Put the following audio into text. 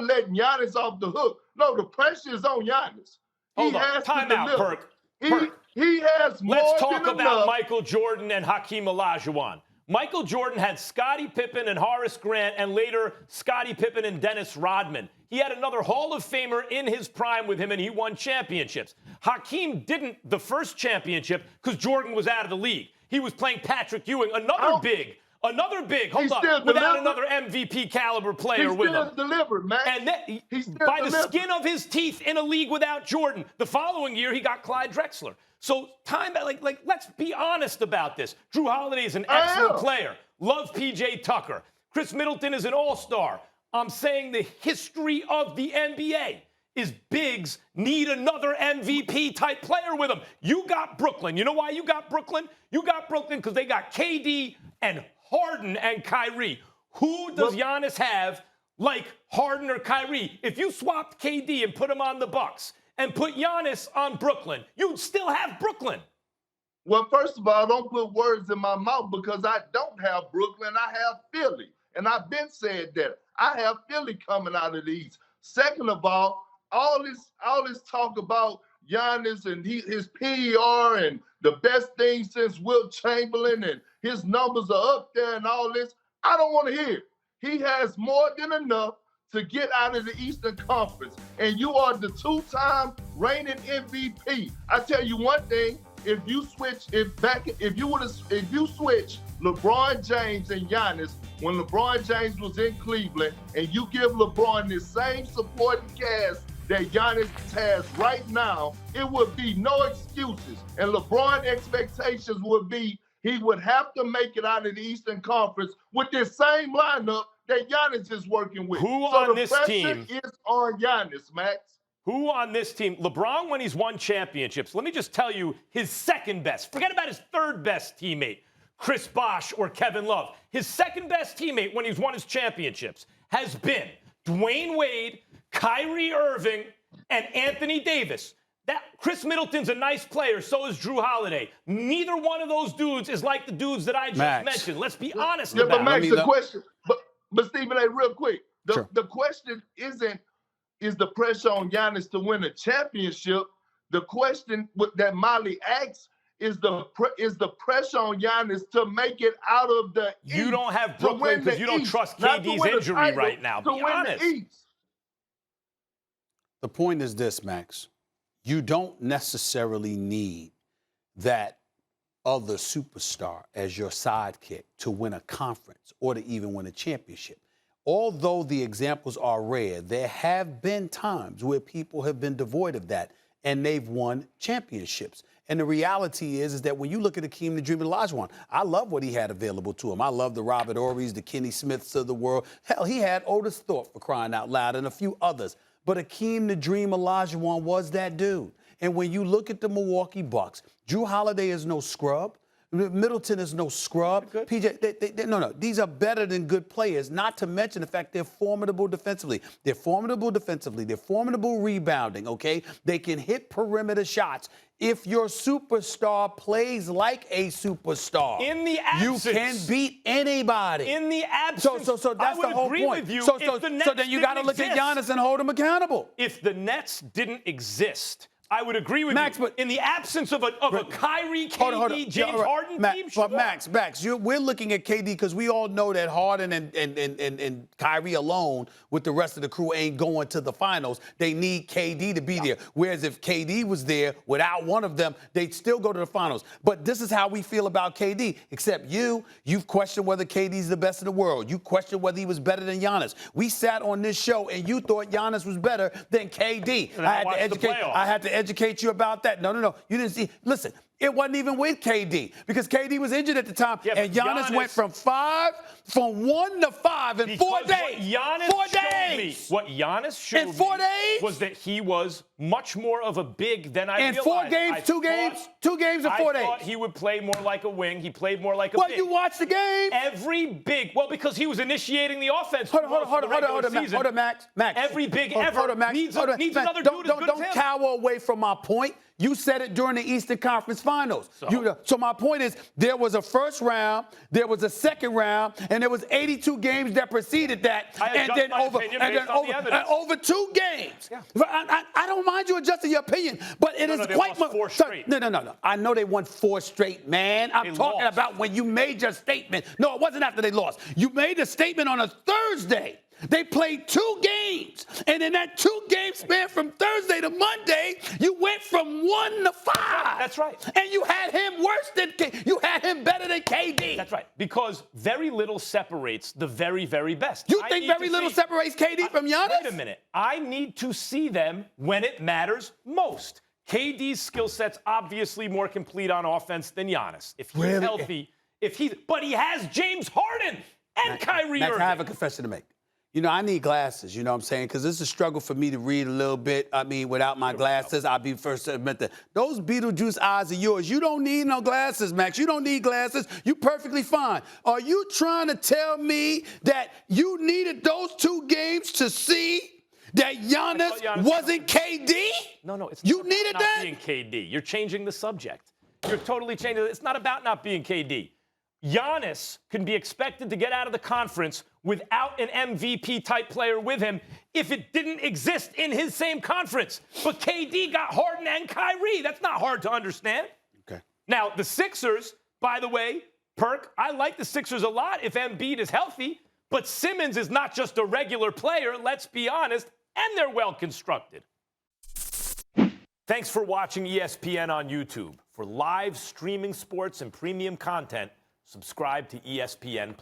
letting Giannis off the hook. No, the pressure is on Giannis. Hold on. Time out, Perk. He has more Let's talk than about enough. Michael Jordan and Hakeem Olajuwon. Michael Jordan had Scottie Pippen and Horace Grant, and later Scottie Pippen and Dennis Rodman. He had another Hall of Famer in his prime with him, and he won championships. Hakeem didn't the first championship because Jordan was out of the league. He was playing Patrick Ewing, another big, hold up, without another MVP caliber player with him. He still delivered, man. And by the skin of his teeth in a league without Jordan. The following year, he got Clyde Drexler. So let's be honest about this. Drew Holiday is an excellent player. Love P.J. Tucker. Chris Middleton is an all-star. I'm saying the history of the NBA is bigs need another MVP-type player with them. You got Brooklyn. You know why you got Brooklyn? You got Brooklyn because they got KD and Harden and Kyrie. Who does Giannis have like Harden or Kyrie? If you swapped KD and put him on the Bucks and put Giannis on Brooklyn, you'd still have Brooklyn. Well, first of all, don't put words in my mouth because I don't have Brooklyn. I have Philly. And I've been saying that. I have Philly coming out of the East. Second of all this talk about Giannis and his PER and the best thing since Wilt Chamberlain and his numbers are up there and all this, I don't want to hear it. He has more than enough to get out of the Eastern Conference. And you are the two-time reigning MVP. I tell you one thing, if you switch LeBron James and Giannis when LeBron James was in Cleveland and you give LeBron the same supporting cast that Giannis has right now, it would be no excuses. And LeBron expectations would be he would have to make it out of the Eastern Conference with this same lineup that Giannis is working with. Who on this team is on Giannis, Max? Who on this team? LeBron, when he's won championships, let me just tell you his second best. Forget about his third best teammate, Chris Bosh or Kevin Love. His second best teammate when he's won his championships has been Dwayne Wade, Kyrie Irving, and Anthony Davis. That Chris Middleton's a nice player, so is Drew Holiday. Neither one of those dudes is like the dudes that I just mentioned. Let's be honest about it. But Max, the question, but Stephen A., real quick, the question isn't is the pressure on Giannis to win a championship. The question that Molly asks is the pressure on Giannis to make it out of the East. You don't have Brooklyn because you don't trust KD's injury right now. Be honest. The point is this, Max. You don't necessarily need that other superstar as your sidekick to win a conference or to even win a championship. Although the examples are rare, there have been times where people have been devoid of that and they've won championships. And the reality is that when you look at Hakeem the Dream Olajuwon, I love what he had available to him. I love the Robert Horrys, the Kenny Smiths of the world. Hell, he had Otis Thorpe, for crying out loud, and a few others. But Hakeem the Dream Olajuwon was that dude. And when you look at the Milwaukee Bucks, Drew Holiday is no scrub. Middleton is no scrub. PJ, no. These are better than good players, not to mention the fact they're formidable defensively. They're formidable rebounding, okay? They can hit perimeter shots. If your superstar plays like a superstar, you can beat anybody. In the absence, so that's the whole point. So then you got to look at Giannis and hold him accountable. If the Nets didn't exist, I would agree with you. But in the absence of a Kyrie, KD, James Harden team, But Max, we're looking at KD because we all know that Harden and Kyrie alone with the rest of the crew ain't going to the finals. They need KD to be there. Whereas if KD was there without one of them, they'd still go to the finals. But this is how we feel about KD, except you've questioned whether KD's the best in the world. You questioned whether he was better than Giannis. We sat on this show and you thought Giannis was better than KD. I had to educate you about that. No. You didn't see. Listen, it wasn't even with KD because KD was injured at the time, and Giannis went from 1 to 5 in 4 days. What Giannis showed in 4 days was that he was much more of a big than I realized. In 4 games, two games in 4 days. I thought he would play more like a wing. He played more like a big. Well, you watched the game. Every big, because he was initiating the offense. Hold on, Max. Every big ever needs another dude as good as him. Don't cower away from my point. You said it during the Eastern Conference Finals. So my point is, there was a first round, there was a second round, and there was 82 games that preceded that, and then over 2 games. Yeah. I don't mind you adjusting your opinion, but it is quite much. 4 straight. No. I know they won 4 straight, man. I'm talking about when you made your statement. No, it wasn't after they lost. You made a statement on a Thursday. They played 2 games, and in that 2-game span from Thursday to Monday, you went from 1 to 5. That's right. And you had him worse than you had him better than KD. That's right. Because very little separates the very, very best. You think very little separates KD from Giannis? Wait a minute. I need to see them when it matters most. KD's skill set's obviously more complete on offense than Giannis. If he's healthy, but he has James Harden and Kyrie Irving. I have a confession to make. You know, I need glasses, you know what I'm saying? Because it's a struggle for me to read a little bit. I mean, without my glasses, I'll be first to admit that. Those Beetlejuice eyes are yours. You don't need no glasses, Max. You don't need glasses. You're perfectly fine. Are you trying to tell me that you needed those 2 games to see that Giannis wasn't KD? No, it's you not needed about that? Not being KD. You're changing the subject. You're totally changing it. It's not about not being KD. Giannis can be expected to get out of the conference without an MVP-type player with him if it didn't exist in his same conference. But KD got Harden and Kyrie. That's not hard to understand. Okay. Now, the Sixers, by the way, Perk, I like the Sixers a lot if Embiid is healthy, but Simmons is not just a regular player, let's be honest, and they're well-constructed. Thanks for watching ESPN on YouTube. For live streaming sports and premium content, subscribe to ESPN+.